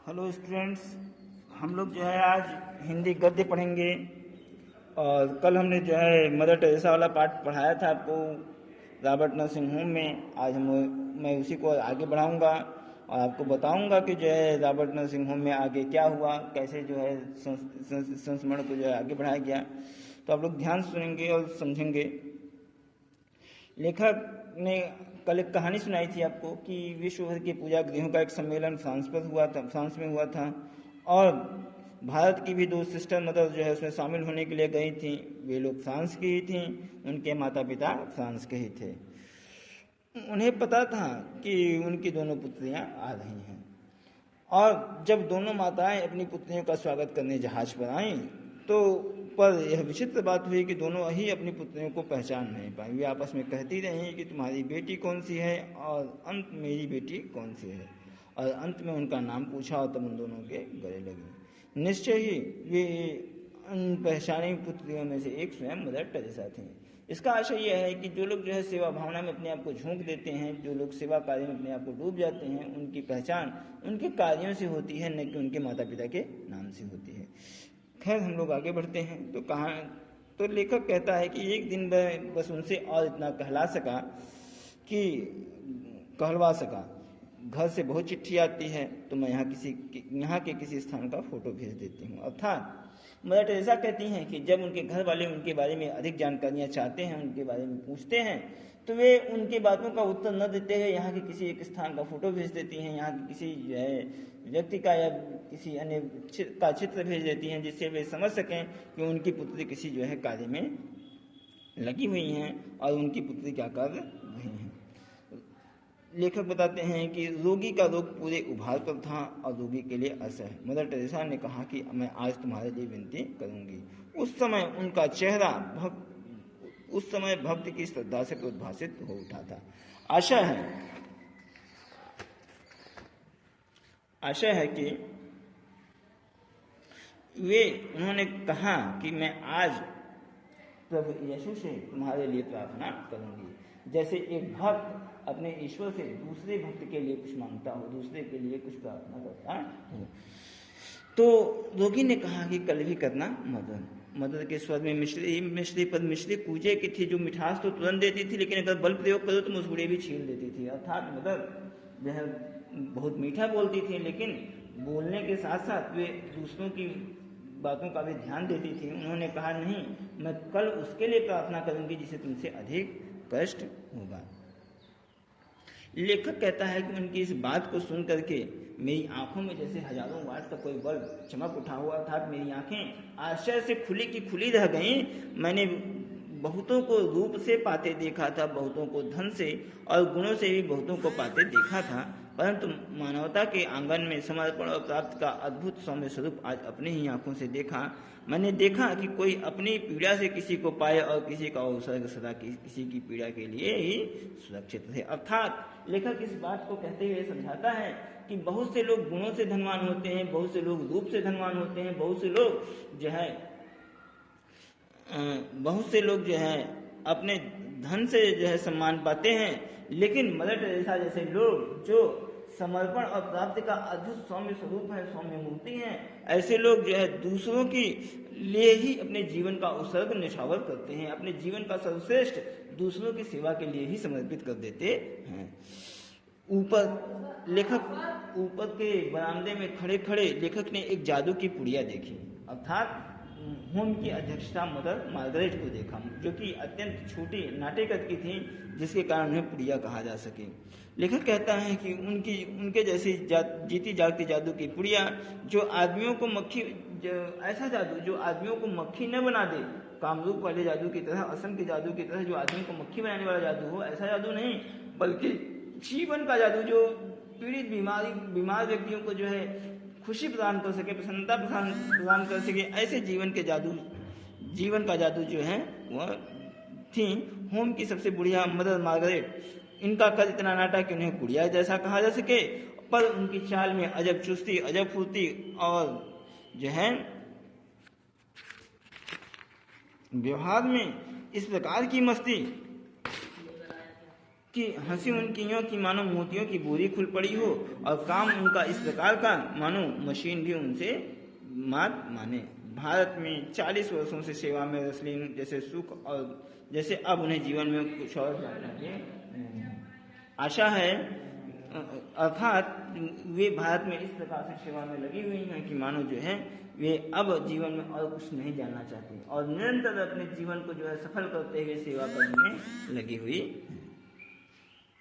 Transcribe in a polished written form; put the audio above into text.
Hello students, हम लोग जो है आज हिंदी गद्य पढ़ेंगे। और कल हमने जो है मदर टेरेसा वाला पार्ट पढ़ाया था आपको रॉबर्ट नर्सिंग होम में। आज मैं उसी को आगे बढ़ाऊंगा और आपको बताऊंगा कि जो है रॉबर्ट नर्सिंग होम में आगे क्या हुआ, कैसे जो है संस्मरण को जो है आगे बढ़ाया गया। तो आप लोग ध्यान सुनेंगे और समझेंगे। लेखक ने कल एक कहानी सुनाई थी आपको कि विश्व भर के पूजा गृहों का एक सम्मेलन फ्रांस में हुआ था और भारत की भी 2 सिस्टर मदर जो है उसमें शामिल होने के लिए गई थी। वे लोग फ्रांस की ही थी, उनके माता पिता फ्रांस के ही थे। उन्हें पता था कि उनकी दोनों पुत्रियां आ रही हैं और जब दोनों माताएं अपनी पुत्रियों का स्वागत करने जहाज पर आईं तो पर यह विचित्र बात हुई कि दोनों ही अपनी पुत्रियों को पहचान नहीं पाई। वे आपस में कहती रहीं कि तुम्हारी बेटी कौन सी है और अंत मेरी बेटी कौन सी है, और अंत में उनका नाम पूछा और तब उन दोनों के गले लगी। निश्चय ही वे अनपहचानी पुत्रियों में से एक स्वयं मदर टेरेसा थीं। इसका आशय यह है कि जो लोग जो है सेवा भावना में अपने आप को झोंक देते हैं, जो लोग सेवा कार्य में अपने आप को डूब जाते हैं, उनकी पहचान उनके कार्यों से होती है, न कि उनके माता पिता के नाम से होती है। खैर, हम लोग आगे बढ़ते हैं। तो लेखक कहता है कि एक दिन वह बस उनसे और इतना कहलवा सका। घर से बहुत चिट्ठी आती है तो मैं यहाँ के किसी स्थान का फोटो भेज देती हूँ। अर्थात मदर टेरेसा कहती हैं कि जब उनके घर वाले उनके बारे में अधिक जानकारियाँ चाहते हैं, उनके बारे में पूछते हैं, तो वे उनके बातों का उत्तर न देते हुए यहाँ के किसी एक स्थान का फोटो भेज देती हैं, यहाँ के किसी जो है व्यक्ति का या किसी अन्य का चित्र भेज देती हैं, जिससे वे समझ सकें कि उनकी पुत्री किसी जो है कार्य में लगी हुई हैं और उनकी पुत्री क्या कर रही हैं। लेखक बताते हैं कि रोगी का रोग पूरे उभार पर था और रोगी के लिए असह्य। मदर टेरेसा ने कहा कि मैं आज तुम्हारे लिए विनती करूंगी। उस समय उनका चेहरा भक्ति की श्रद्धा से उद्भासित हो उठा था। आशा है कि उन्होंने कहा कि मैं आज प्रभु यीशु से तुम्हारे लिए प्रार्थना करूंगी। जैसे एक भक्त अपने ईश्वर से दूसरे भक्त के लिए कुछ मांगता हो, दूसरे के लिए कुछ प्रार्थना करता हो। तो रोगी ने कहा कि कल भी करना मदर के स्वर में मिश्री कूजे की थी, जो मिठास तो तुरंत देती थी, लेकिन अगर बल प्रयोग करो तो मुस्कुड़े भी छीन देती थी। अर्थात मदर वह बहुत मीठा बोलती थी, लेकिन बोलने के साथ साथ वे दूसरों की बातों का भी ध्यान देती थी। उन्होंने कहा नहीं, मैं कल उसके लिए प्रार्थना करूंगी जिसे तुमसे अधिक कष्ट होगा। लेखक कहता है कि उनकी इस बात को सुन करके मेरी आंखों में जैसे हजारों वाट का कोई बल्ब चमक उठा हुआ था। मेरी आंखें आश्चर्य से खुली की खुली रह गईं। मैंने बहुतों को रूप से पाते देखा था, बहुतों को धन से और गुणों से भी बहुतों को पाते देखा था, परंतु मानवता के आंगन में समर्पण और प्राप्त का अद्भुत सौम्य स्वरूप आज अपने ही आंखों से देखा। मैंने देखा कि कोई अपनी पीड़ा से किसी को पाए और किसी का उत्सर्ग सदा किसी की पीड़ा के लिए ही सुरक्षित है। अर्थात लेखक इस बात को कहते हुए समझाता है कि बहुत से लोग गुणों से धनवान होते हैं, बहुत से लोग रूप से धनवान होते हैं, बहुत से लोग जो है अपने धन से जो है सम्मान पाते हैं, लेकिन मदर टेरेसा जैसे लोग जो समर्पण और प्राप्ति का अद्भुत सौम्य स्वरूप है, सौम्य मूर्ति है, ऐसे लोग जो है दूसरों के लिए ही अपने जीवन का उत्सर्ग निछावर करते हैं, अपने जीवन का सर्वश्रेष्ठ दूसरों की सेवा के लिए ही समर्पित कर देते हैं। ऊपर के बरामदे में खड़े खड़े लेखक ने एक जादू की पुड़िया देखी। अर्थात होम की अध्यक्षता मदर मार्गरेट को देखा, जो कि अत्यंत छोटी नाटे कद की थी, जिसके कारण उन्हें पुड़िया कहा जा सके। लेखक कहता है कि उनके जैसी जीती जागती जादू की पुड़िया जो आदमियों को मक्खी न बना दे, कामरूप वाले जादू की तरह, असम के जादू की तरह जो आदमी को मक्खी बनाने वाला जादू हो, ऐसा जादू नहीं, बल्कि जीवन का जादू जो पीड़ित बीमार व्यक्तियों को जो है खुशी प्रदान कर सके, प्रसन्नता प्रदान कर सके, ऐसे जीवन का जादू जो है वह थी होम की सबसे बुढ़िया मदर मार्गरेट। इनका कद इतना नाटा कि उन्हें गुड़िया जैसा कहा जा सके, पर उनकी चाल में अजब चुस्ती, अजब फुर्ती और जो है व्यवहार में इस प्रकार की मस्ती कि हंसी उनकी यूं कि मानो मोतियों की बोरी खुल पड़ी हो, और काम उनका इस प्रकार का मानो मशीन भी उनसे मात माने। भारत में 40 वर्षों से सेवा में रसलीन जैसे सुख और जैसे अब उन्हें जीवन में कुछ और जानना चाहिए। आशा है अर्थात वे भारत में इस प्रकार से सेवा में लगी हुई हैं कि मानो जो है वे अब जीवन में और कुछ नहीं जानना चाहते और निरंतर अपने जीवन को जो है सफल करते हुए सेवा करने में लगी हुई है।